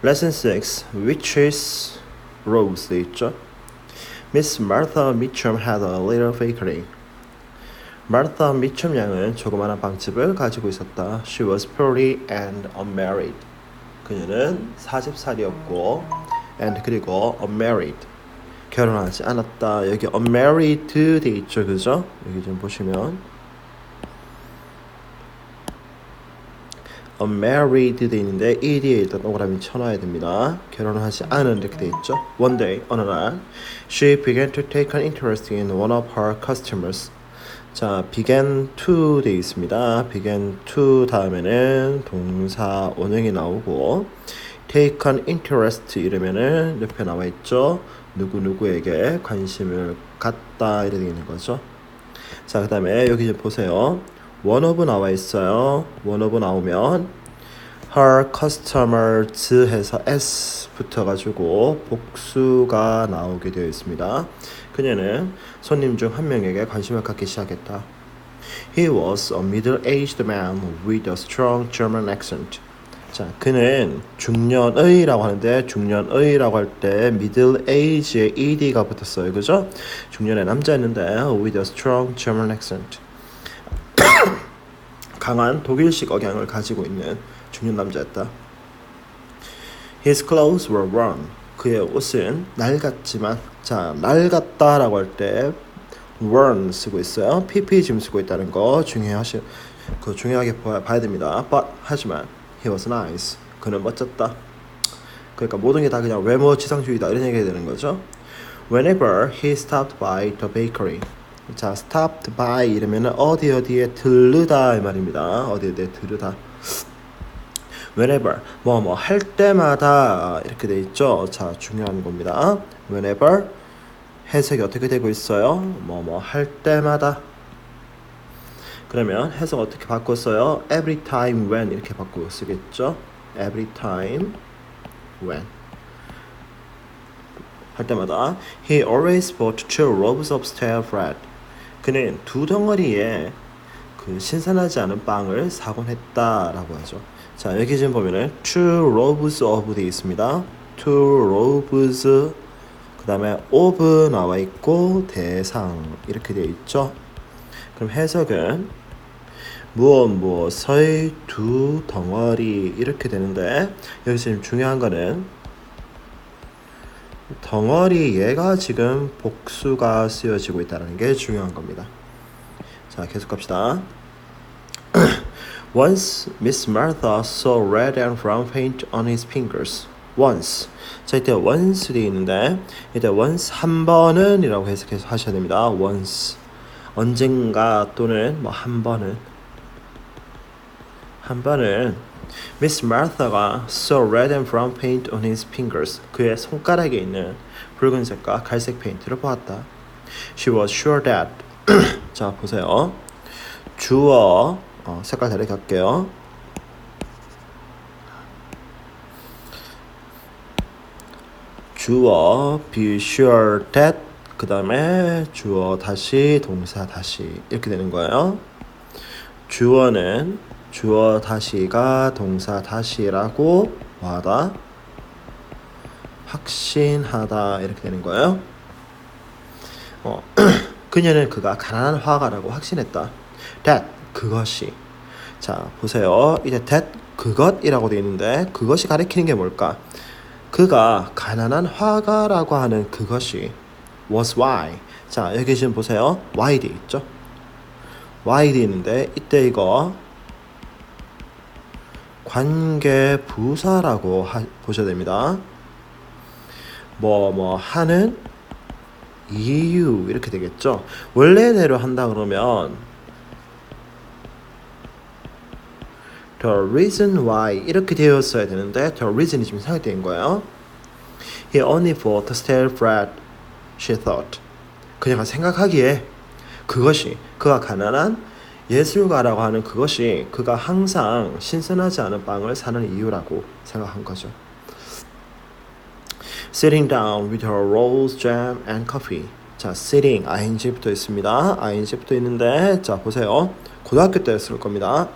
Lesson 6, Witch's Rose 돼 있죠. Miss Martha Mitchum had a little bakery. 마르타 미첨 양은 조그마한 빵집을 가지고 있었다. She was poorly and unmarried. 그녀는 40살이었고 and 그리고 unmarried. 결혼하지 않았다. 여기 unmarried 돼 있죠. 그죠? 여기 좀 보시면 unmarried 돼 있는데 이 뒤에 일단 동그라미 쳐놔야 됩니다. 결혼하지 않은 이렇게 돼 있죠. One day, 어느 날 she began to take an interest in one of her customers. 자, began to 돼 있습니다. began to 다음에는 동사 원형이 나오고 take an interest 이러면은 옆에 나와 있죠. 누구누구에게 관심을 갖다 이렇게 되는 거죠. 자, 그 다음에 여기 좀 보세요. one of 나와 있어요. one of 나오면 her customers 해서 s 붙어가지고 복수가 나오게 되어 있습니다. 그녀는 손님 중 한 명에게 관심을 갖기 시작했다. He was a middle-aged man with a strong German accent. 자, 그는 중년의라고 하는데 중년의라고 할 때 middle-age에 ed가 붙었어요. 그죠? 중년의 남자였는데 with a strong German accent. 강한 독일식 억양을 가지고 있는 중년 남자였다. His clothes were worn. 그의 옷은 낡았지만 자, 낡았다라고 할 때 worn 쓰고 있어요. pp 지금 쓰고 있다는 거 중요하게 봐야 됩니다. But 하지만 he was nice. 그는 멋졌다. 그러니까 모든 게 다 그냥 외모 지상주의다 이런 얘기가 되는 거죠. Whenever he stopped by the bakery. 자, stopped by 이러면은 어디에 들르다 이 말입니다. 어디에 들르다. Whenever 뭐 할 때마다 이렇게 돼 있죠. 자, 중요한 겁니다. Whenever 해석이 어떻게 되고 있어요? 뭐 할 때마다. 그러면 해석 어떻게 바꿨어요? Every time when 이렇게 바꾸고 쓰겠죠. Every time when 할 때마다 He always bought 2 loaves of stale bread. 그는 2 덩어리의 그 신선하지 않은 빵을 사곤 했다라고 하죠. 자, 여기 지금 보면은 2 loaves of 되어 있습니다. 2 loaves 그 다음에 of 나와 있고 대상 이렇게 되어 있죠. 그럼 해석은 무엇의 2 덩어리 이렇게 되는데 여기서 지금 중요한 거는 덩어리 얘가 지금 복수가 쓰여지고 있다는 게 중요한 겁니다. 자, 계속 갑시다. Once Miss Martha saw red and brown paint on his fingers. Once. 자, 이때 once 되어 있는데 이때 once 한 번은 이라고 해석해서 하셔야 됩니다. once. 언젠가 또는 뭐 한 번은 Miss Martha가 saw red and brown paint on his fingers. 그의 손가락에 있는 붉은색과 갈색 페인트를 보았다. She was sure that 자, 보세요. 주어 색깔 다르게 할게요. 주어 be sure that 그 다음에 주어 다시 동사 다시 이렇게 되는 거예요. 주어는 주어 다시가 동사 다시라고 뭐하다? 확신하다 이렇게 되는 거예요. 그녀는 그가 가난한 화가라고 확신했다. That 그것이 자 보세요. 이제 that 그것이라고 되어 있는데 그것이 가리키는 게 뭘까? 그가 가난한 화가라고 하는 그것이 was why. 자 여기 지금 보세요. why 돼 있죠. why 돼 있는데 이때 이거 관계 부사라고 보셔야 됩니다. 뭐 하는 이유 이렇게 되겠죠. 원래대로 한다 그러면 the reason why 이렇게 되었어야 되는데 the reason이 지금 상했된 거예요. He only bought stale bread, she thought. 그녀가 생각하기에 그것이 그가 가난한 예술가라고 하는 그것이 그가 항상 신선하지 않은 빵을 사는 이유라고 생각한 거죠. Sitting down with her rolls, jam and coffee. 자, sitting ing 붙어 있습니다. ing 붙어 있는데 자 보세요. 고등학교 때 쓸 겁니다.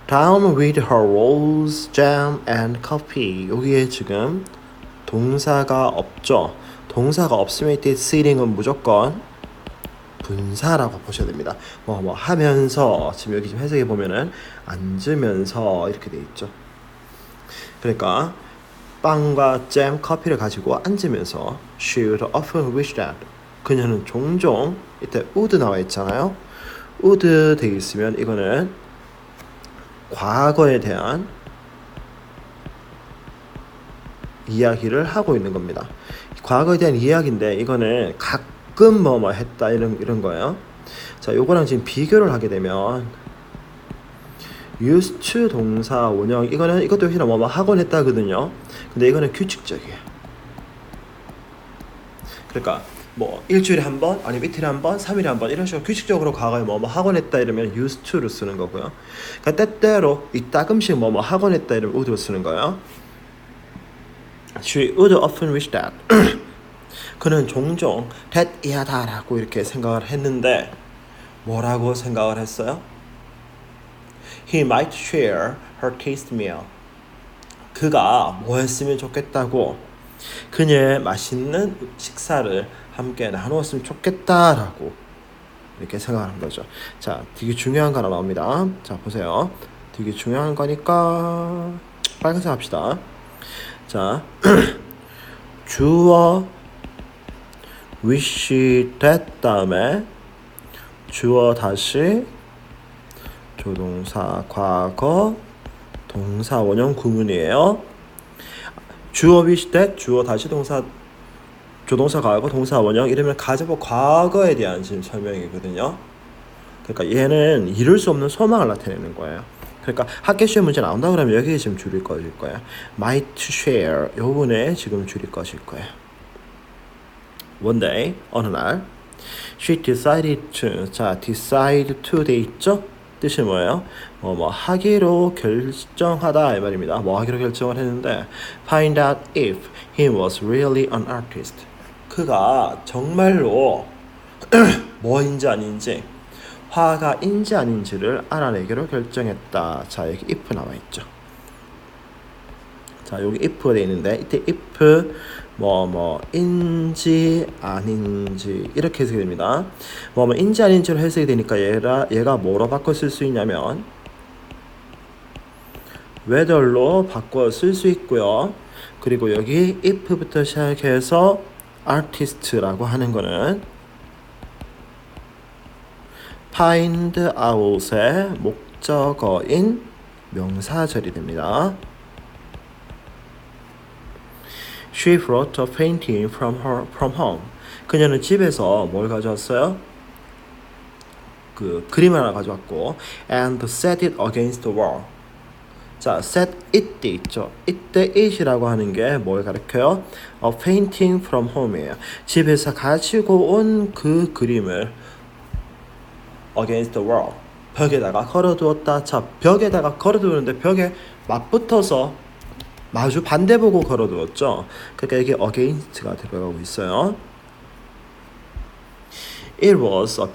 Down with her rose, jam and coffee. 여기에 지금 동사가 없죠. 동사가 없으면 이때 sitting은 무조건 분사라고 보셔야 됩니다. 뭐 하면서 지금 여기 좀 해석해 보면은 앉으면서 이렇게 돼 있죠. 그러니까 빵과 잼, 커피를 가지고 앉으면서 she would often wish that. 그녀는 종종 이때 would 나와 있잖아요. would 돼 있으면 이거는 과거에 대한 이야기를 하고 있는 겁니다. 과거에 대한 이야기인데 이거는 가끔 뭐뭐 했다 이런 거예요. 자, 요거랑 지금 비교를 하게 되면 used to 동사 원형 이것도 역시나 뭐뭐 하곤 했다거든요. 근데 이거는 규칙적이에요. 그러니까 뭐 일주일에 한 번, 아니면 이틀에 한 번, 3일에 한 번 이런 식으로 규칙적으로 과거에 뭐뭐 하곤 했다 이러면 used to를 쓰는 거고요. 그러니까 때때로 이따금씩 뭐뭐 하곤 했다 이러면 would를 쓰는 거예요. She would often wish that. 그는 종종 that 이하다라고 이렇게 생각을 했는데 뭐라고 생각을 했어요? He might share her taste meal. 그가 뭐 했으면 좋겠다고 그녀의 맛있는 식사를 함께 나누었으면 좋겠다라고 이렇게 생각하는 거죠. 자, 되게 중요한 거 하나 나옵니다. 자, 보세요. 되게 중요한 거니까 빨간색 합시다. 자, 주어 wish that 다음에 주어 다시 조동사 과거 동사 원형 구문이에요. 주어 wish that 주어 다시 동사 조동사 과거 동사 원형 이러면 가정법 과거에 대한 지금 설명이거든요. 그러니까 얘는 이룰 수 없는 소망을 나타내는 거예요. 그러니까 학교 시험 문제 나온다 그러면 여기에 지금 줄일 것일 거예요. might share 요 부분에 지금 줄일 것일 거예요. One day 어느 날 she decided to 자 decide to 돼 있죠? 뜻이 뭐예요? 뭐 하기로 결정하다 이 말입니다. 뭐 하기로 결정을 했는데 find out if he was really an artist. 그가 정말로 뭐인지 아닌지 화가인지 아닌지를 알아내기로 결정했다. 자, 여기 if 나와 있죠. 자, 여기 if 돼 있는데 이때 if 인지 아닌지 이렇게 해석이 됩니다. 인지 아닌지로 해석이 되니까 얘가 뭐로 바꿔 쓸 수 있냐면 whether로 바꿔 쓸 수 있고요. 그리고 여기 if부터 시작해서 artist라고 하는 거는 find out의 목적어인 명사절이 됩니다. She brought a painting from home. 그녀는 집에서 뭘 가져왔어요? 그 그림 하나 가져왔고 and set it against the wall. 자, set it 있죠. 이때 it이라고 하는 게 뭘 가르쳐요? A painting from home이에요. 집에서 가지고 온 그 그림을 against the wall. 벽에다가 걸어두었다. 자, 벽에다가 걸어두는데 벽에 맞붙어서 마주 반대 보고 걸어두었죠. 그러니까 여기 against가 들어가고 있어요. It was a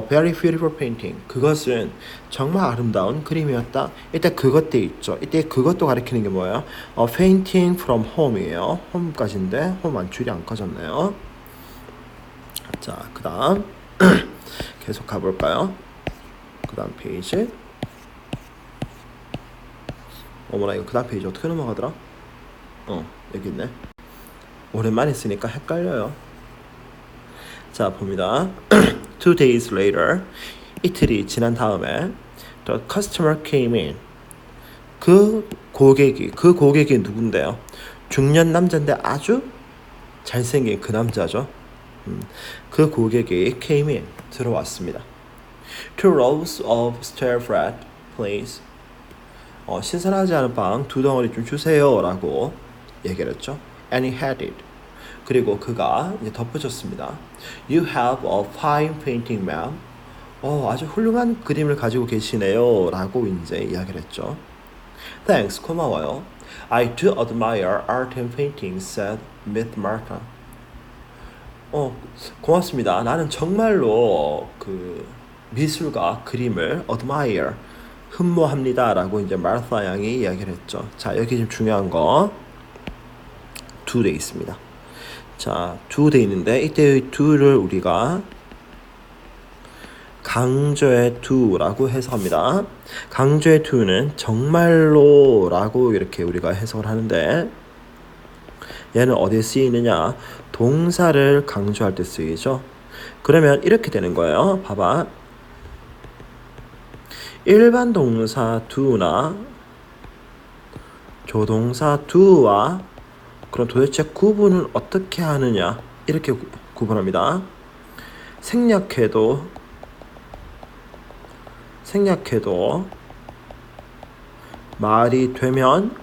very beautiful painting. 그것은 정말 아름다운 그림이었다. 이때 그것 돼 있죠. 이때 그것도 가리키는 게 뭐예요? A painting from home이에요. home까지인데 home 줄이 안 꺼졌네요. 자, 그 다음 계속 가볼까요? 그 다음 페이지. 어머나 이거 그 다음 페이지 어떻게 넘어가더라? 여기 있네. 오랜만에 쓰니까 헷갈려요. 자, 봅니다. 2 days later, 이틀이 지난 다음에 the customer came in. 그 고객이 누군데요? 중년 남자인데 아주 잘생긴 그 남자죠. 그 고객이 came in, 들어왔습니다. 2 rows of stale bread, please. 신선하지 않은 빵 2덩어리 좀 주세요 라고 얘기를 했죠. And he had it. 그리고 그가 이제 덧붙였습니다. You have a fine painting, ma'am. 아주 훌륭한 그림을 가지고 계시네요 라고 이제 이야기를 했죠. Thanks, 고마워요. I do admire art and painting, said Miss Martha. 고맙습니다. 나는 정말로 그 미술과 그림을 admire 흠모합니다라고 이제 마르타 양이 이야기를 했죠. 자, 여기 지금 중요한 거 do 돼 있습니다. 자, do 돼 있는데 이때의 do를 우리가 강조의 do라고 해석합니다. 강조의 do는 정말로라고 이렇게 우리가 해석을 하는데 얘는 어디에 쓰이느냐? 동사를 강조할 때 쓰이죠. 그러면 이렇게 되는 거예요. 봐봐. 일반 동사 do나 조동사 do와 그럼 도대체 구분을 어떻게 하느냐? 이렇게 구분합니다. 생략해도 말이 되면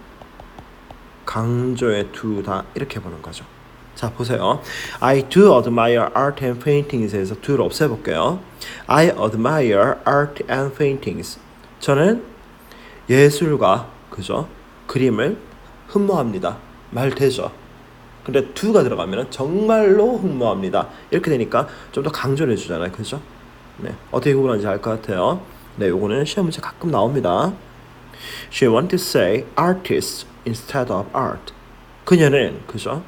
강조의 do다 이렇게 보는 거죠. 자, 보세요. I do admire art and paintings에서 do를 없애볼게요. I admire art and paintings. 저는 예술과 그죠? 그림을 흠모합니다. 말 되죠? 근데 do가 들어가면 정말로 흠모합니다. 이렇게 되니까 좀 더 강조를 해주잖아요. 그죠? 네, 어떻게 구분하는지 알 것 같아요. 네, 요거는 시험 문제 가끔 나옵니다. She wanted to say artist instead of art. 그녀는 그죠?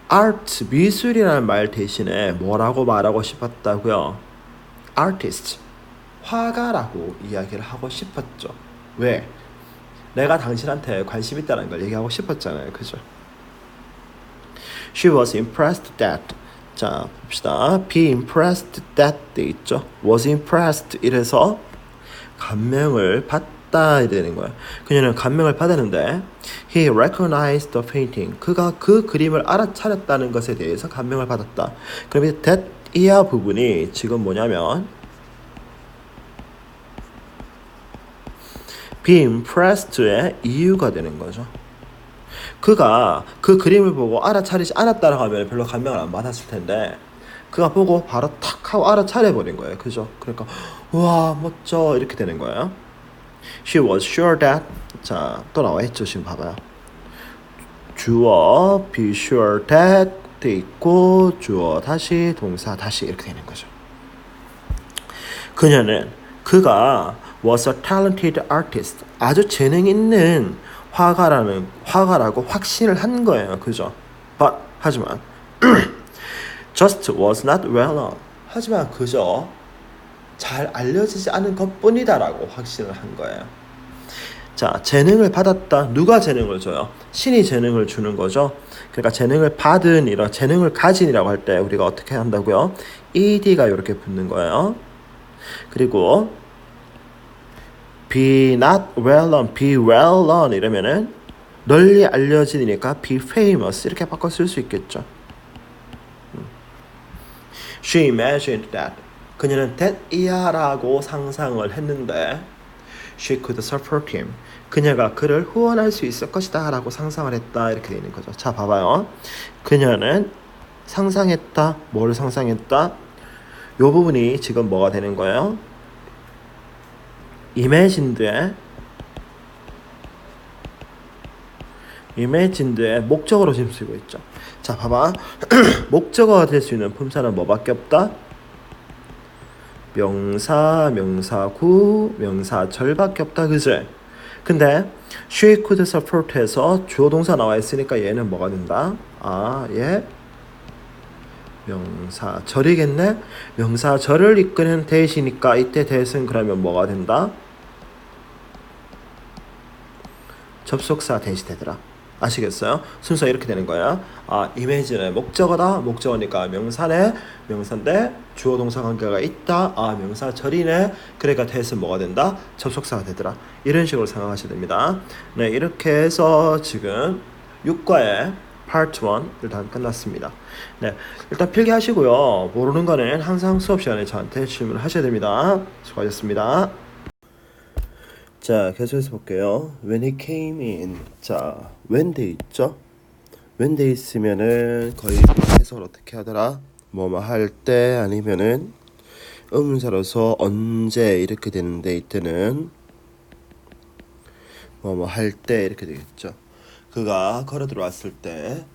art 미술이라는 말 대신에 뭐라고 말하고 싶었다고요? artist 화가라고 이야기를 하고 싶었죠. 왜? 내가 당신한테 관심 있다는 걸 얘기하고 싶었잖아요. 그죠? She was impressed that. 자, 봅시다. be impressed that 돼 있죠. was impressed 이래서 감명을 받다 이래 되는 거야. 그녀는 감명을 받았는데 he recognized the painting. 그가 그 그림을 알아차렸다는 것에 대해서 감명을 받았다. 그럼 이 that 이하 부분이 지금 뭐냐면 be impressed의 이유가 되는 거죠. 그가 그 그림을 보고 알아차리지 않았다라고 하면 별로 감명을 안 받았을 텐데 그가 보고 바로 탁 하고 알아차려버린 거예요. 그죠? 그러니까 우와 멋져 이렇게 되는 거예요. She was sure that. 자, 또 나와 있죠. 지금 봐봐요. 주어 be sure that 돼 있고 주어 다시 동사 다시 이렇게 되는 거죠. 그가 was a talented artist. 아주 재능 있는 화가라고 확신을 한 거예요. 그죠? But 하지만 just was not well known. 하지만 그저 잘 알려지지 않은 것뿐이다라고 확신을 한 거예요. 자, 재능을 받았다. 누가 재능을 줘요? 신이 재능을 주는 거죠. 그러니까 재능을 받은 이런 재능을 가진이라고 할 때 우리가 어떻게 한다고요? ed가 이렇게 붙는 거예요. 그리고 be not well known, be well known 이러면은 널리 알려지니까 be famous 이렇게 바꿔 쓸 수 있겠죠. She imagined that. 그녀는 that 이하라고 상상을 했는데 she could support him. 그녀가 그를 후원할 수 있을 것이다 라고 상상을 했다 이렇게 되어 있는 거죠. 자, 봐봐요. 그녀는 상상했다. 뭘 상상했다? 요 부분이 지금 뭐가 되는 거예요? imagined의 목적어로 지금 쓰고 있죠. 자, 봐봐. 목적어가 될 수 있는 품사는 뭐밖에 없다? 명사, 명사구, 명사절밖에 없다. 그지? 근데 she could support에서 주어 동사 나와 있으니까 얘는 뭐가 된다? 아, 얘 명사절이겠네? 명사절을 이끄는 대시니까 이때 대신 그러면 뭐가 된다? 접속사 대시 되더라. 아시겠어요? 순서 이렇게 되는 거야. 아, image는 목적어다. 목적어니까 명사인데 주어 동사 관계가 있다. 아, 명사절이네. 그러니까 대신 뭐가 된다? 접속사가 되더라. 이런 식으로 생각하셔야 됩니다. 네, 이렇게 해서 지금 6과의 파트 1 일단 끝났습니다. 네, 일단 필기하시고요. 모르는 거는 항상 수업 시간에 저한테 질문을 하셔야 됩니다. 수고하셨습니다. 자, 계속해서 볼게요. When he came in. 자, when 돼 있죠? when 돼 있으면은 거의 해석을 어떻게 하더라? 뭐뭐 할 때 아니면은 의문사로서 언제 이렇게 되는데 이때는 뭐뭐 할 때 이렇게 되겠죠. 그가 걸어 들어왔을 때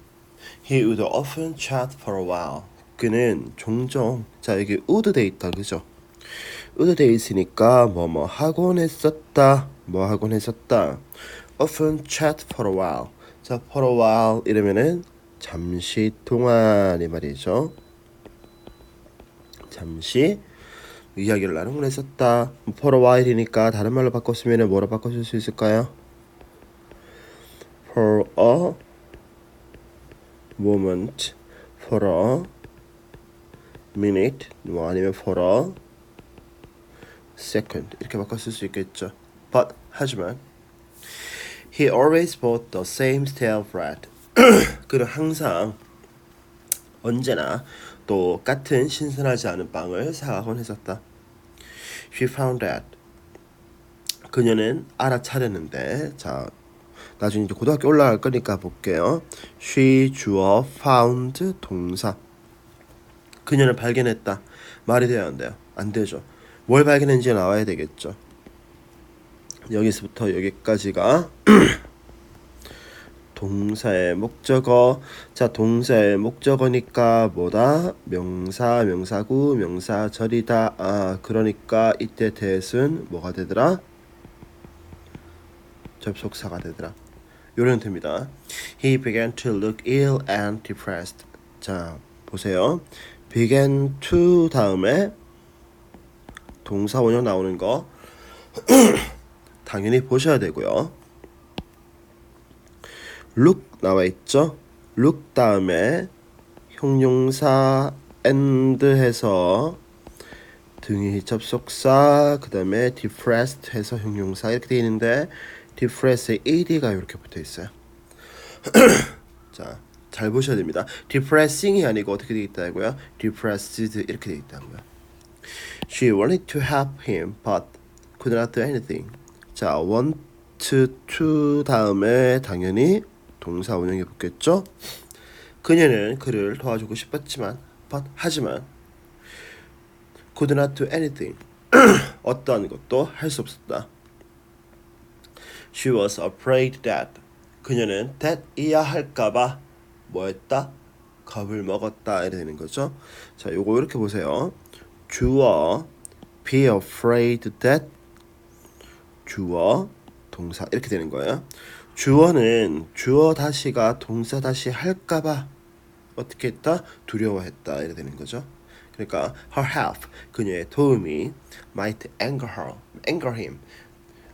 he would often chat for a while. 그는 종종 자, 여기 would 돼 있다. 그죠? 의도돼 있으니까 뭐뭐 하곤 했었다. 뭐 하곤 했었다. Often chat for a while. 자, for a while 이러면은 잠시 동안 이 말이죠. 잠시 이야기를 나누곤 했었다. for a while이니까 다른 말로 바꿨으면 뭐로 바꿔줄 수 있을까요? For a moment, for a minute, 뭐 아니면 for a second 이렇게 바꿨을 수 있겠죠. But 하지만 he always bought the same stale bread. 그는 항상 언제나 똑같은 신선하지 않은 빵을 사가곤 했었다. She found that. 그녀는 알아차렸는데, 자 나중에 이제 고등학교 올라갈 거니까 볼게요. She 주어 found 동사. 그녀는 발견했다. 말이 돼야 한대요. 안 되죠. 뭘 발견했는지 나와야 되겠죠. 여기서부터 여기까지가 동사의 목적어. 자, 동사의 목적어니까 뭐다? 명사, 명사구, 명사절이다. 아, 그러니까 이때 대신 뭐가 되더라? 접속사가 되더라. 요런 됩니다. He began to look ill and depressed. 자, 보세요. began to 다음에 동사 원형 나오는 거 당연히 보셔야 되고요. look 나와 있죠. look 다음에 형용사 and 해서 등이 접속사, 그 다음에 depressed 해서 형용사 이렇게 되어 있는데 depressed에 ed가 이렇게 붙어 있어요. 자, 잘 보셔야 됩니다. depressing이 아니고 어떻게 되어 있다고요? depressed 이렇게 되어 있다고요. She wanted to help him but could not do anything. 자, want to 다음에 당연히 동사 원형이 붙겠죠. 그녀는 그를 도와주고 싶었지만 하지만 could not do anything. 어떠한 것도 할 수 없었다. She was afraid that. 그녀는 that 이야 할까봐 뭐했다? 겁을 먹었다 이래 되는 거죠. 자, 요거 이렇게 보세요. 주어 be afraid that 주어 동사 이렇게 되는 거예요. 주어는 주어 다시가 동사 다시 할까봐 어떻게 했다? 두려워했다 이래 되는 거죠. 그러니까 her help 그녀의 도움이 might anger him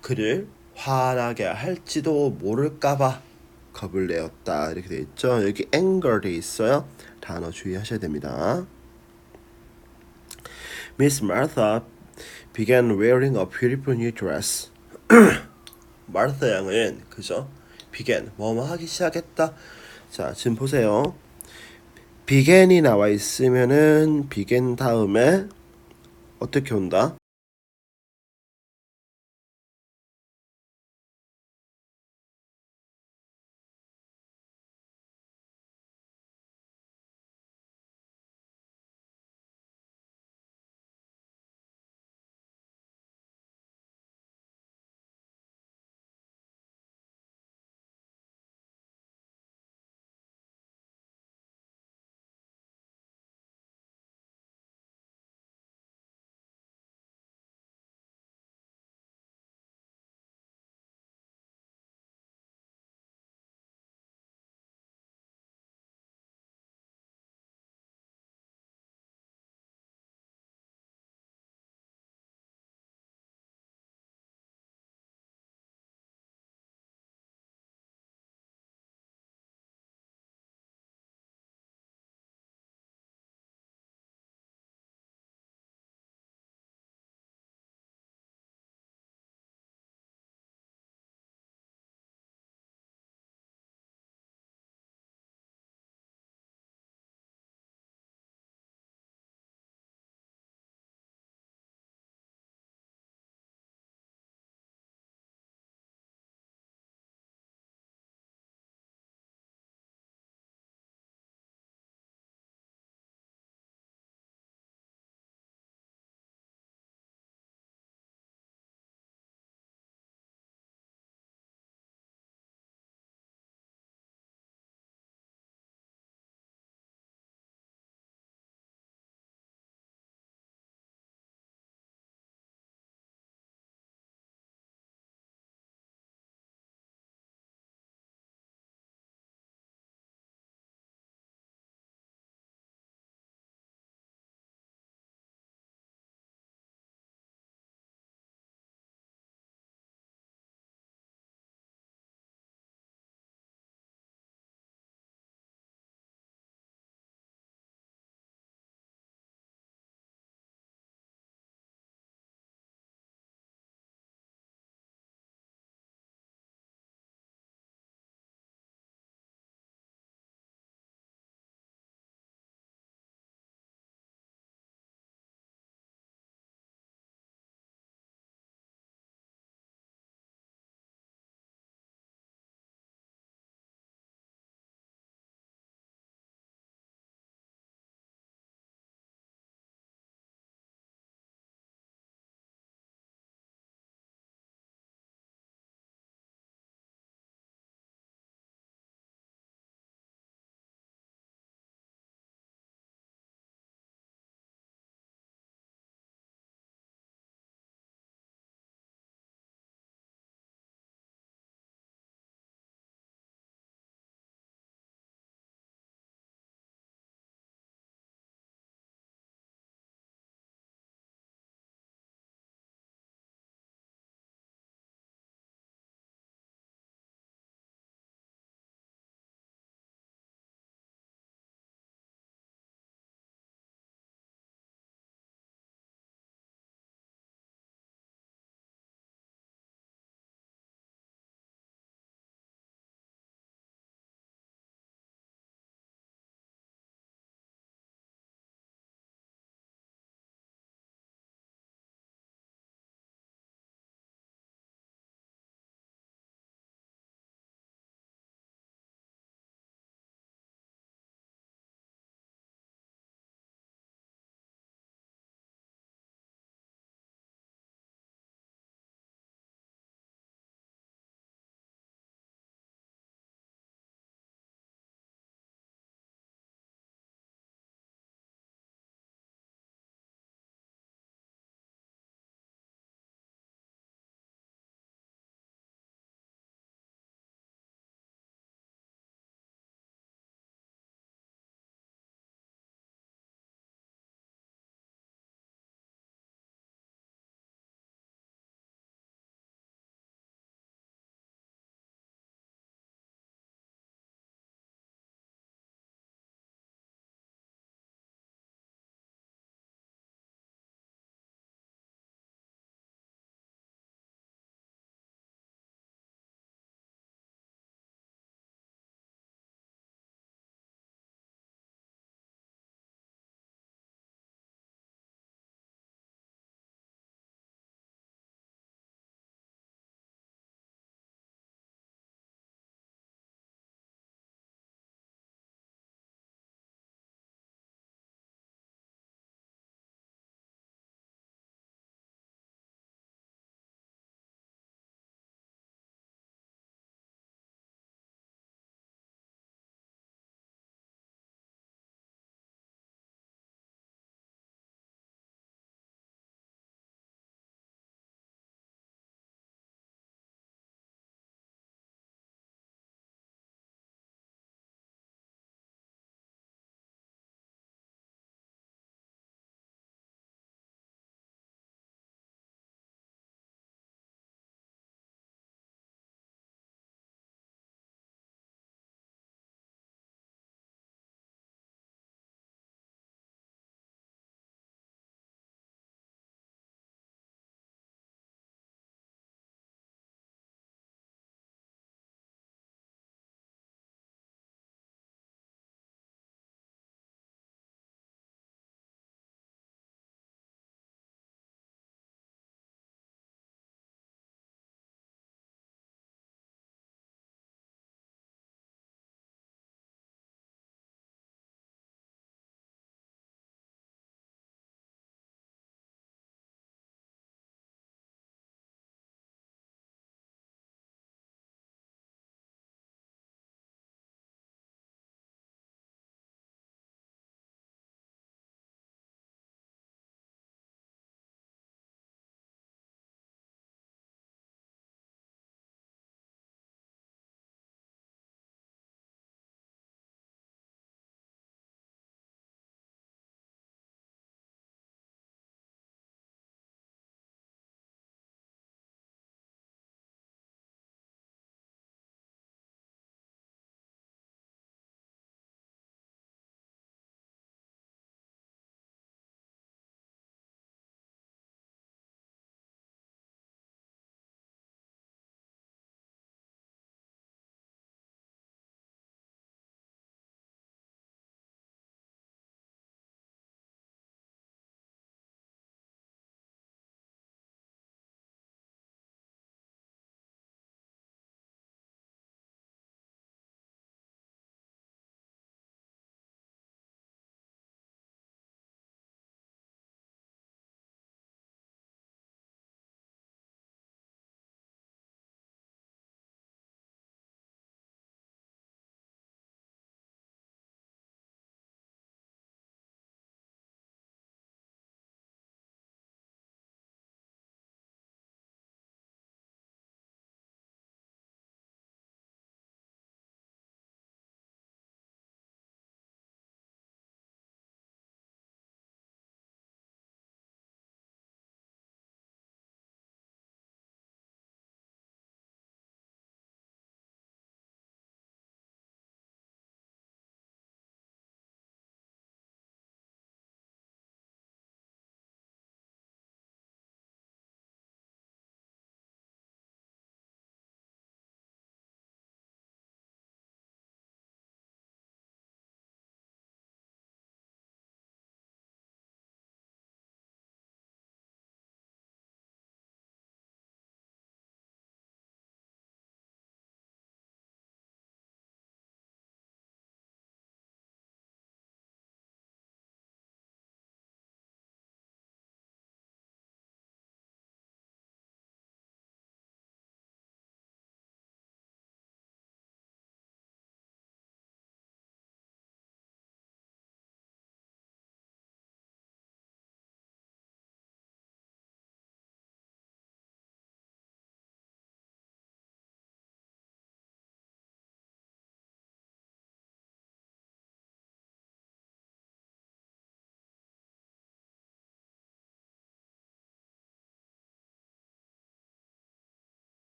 그를 화나게 할지도 모를까봐 겁을 내었다 이렇게 돼 있죠. 여기 anger 돼 있어요. 단어 주의하셔야 됩니다. Miss Martha began wearing a beautiful new dress. 마르타 양은 그죠? began 뭐뭐 하기 시작했다. 자, 지금 보세요. began이 나와 있으면은 began 다음에 어떻게 온다?